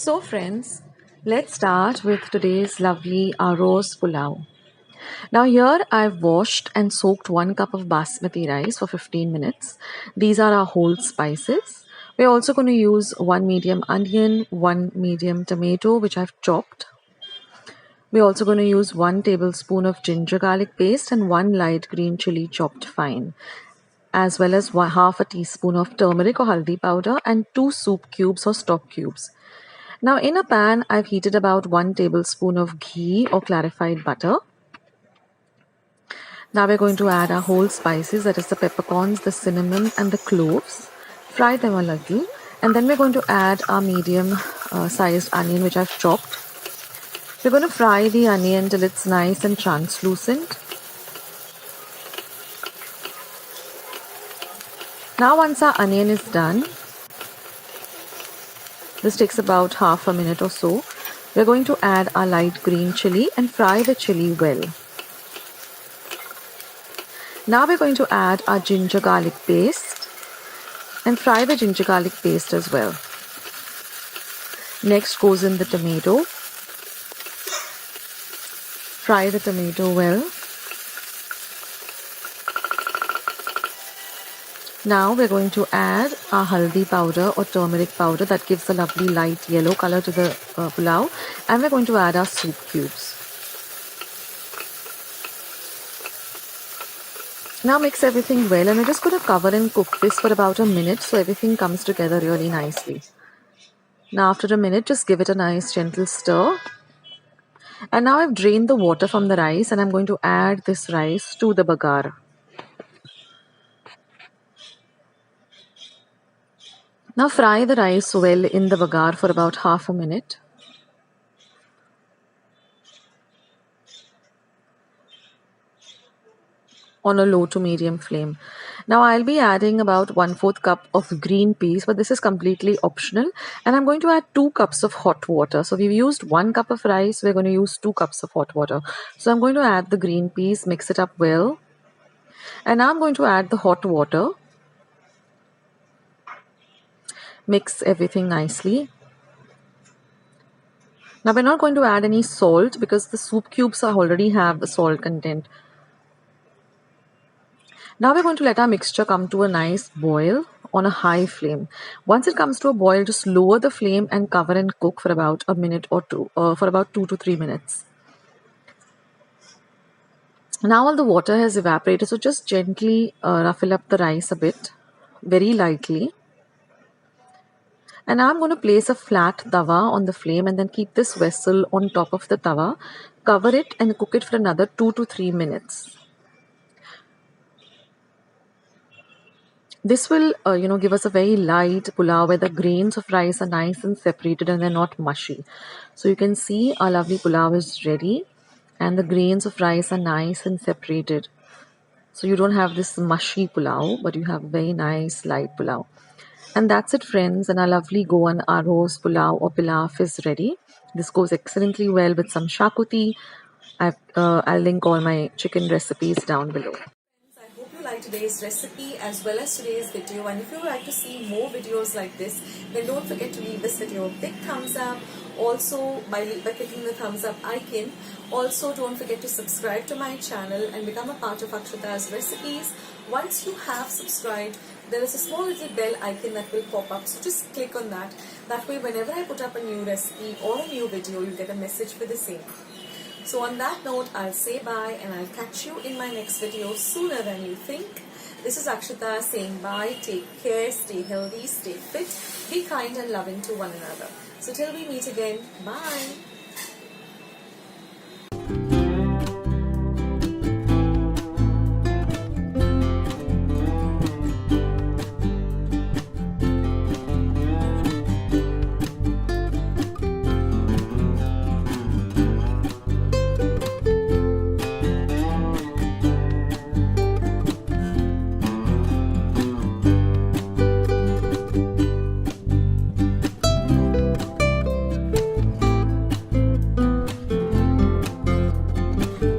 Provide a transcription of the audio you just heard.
So friends, let's start with today's lovely Arroz Pulao. Now here I've washed and soaked 1 cup of basmati rice for 15 minutes. These are our whole spices. We're also going to use 1 medium onion, 1 medium tomato which I've chopped. We're also going to use 1 tablespoon of ginger garlic paste and 1 light green chili chopped fine, as well as half a teaspoon of turmeric or haldi powder and 2 soup cubes or stock cubes. Now in a pan, I've heated about 1 tablespoon of ghee or clarified butter. Now we're going to add our whole spices, that is the peppercorns, the cinnamon and the cloves. Fry them a little, and then we're going to add our medium sized onion which I've chopped. We're going to fry the onion till it's nice and translucent. Now once our onion is done, this takes about half a minute or so, we're going to add our light green chili and fry the chili well. Now we're going to add our ginger garlic paste and fry the ginger garlic paste as well. Next goes in the tomato. Fry the tomato well. Now we're going to add our haldi powder or turmeric powder that gives a lovely light yellow color to the pulao, and we're going to add our soup cubes. Now mix everything well, and we're just going to cover and cook this for about a minute so everything comes together really nicely. Now after a minute, just give it a nice gentle stir. And now I've drained the water from the rice and I'm going to add this rice to the bagar. Now fry the rice well in the bagar for about half a minute. On a low to medium flame. Now I'll be adding about 1/4 cup of green peas, but this is completely optional, and I'm going to add 2 cups of hot water. So we've used 1 cup of rice, we're going to use 2 cups of hot water. So I'm going to add the green peas, mix it up well, and now I'm going to add the hot water. Mix everything nicely. Now we're not going to add any salt because the soup cubes already have a salt content. Now we're going to let our mixture come to a nice boil on a high flame. Once it comes to a boil, just lower the flame and cover and cook for about a minute or two, for about 2 to 3 minutes. Now all the water has evaporated, so just gently ruffle up the rice a bit, very lightly. And now I'm going to place a flat tawa on the flame and then keep this vessel on top of the tawa. Cover it and cook it for another 2 to 3 minutes. This will, give us a very light pulao where the grains of rice are nice and separated and they're not mushy. So you can see our lovely pulao is ready and the grains of rice are nice and separated. So you don't have this mushy pulao, but you have very nice light pulao. And that's it, friends, and our lovely Goan Aroz Pulao or pilaf is ready. This goes excellently well with some xacuti. I'll link all my chicken recipes down below. I hope you like today's recipe as well as today's video, and if you would like to see more videos like this, then don't forget to leave this video a big thumbs up. Also by clicking the thumbs up icon. Also don't forget to subscribe to my channel and become a part of Akshata's recipes. Once you have subscribed, there is a small little bell icon that will pop up, so just click on that. That way whenever I put up a new recipe or a new video, you get a message for the same. So on that note, I'll say bye and I'll catch you in my next video sooner than you think. This is Akshata saying bye, take care, stay healthy, stay fit, be kind and loving to one another. So till we meet again, bye.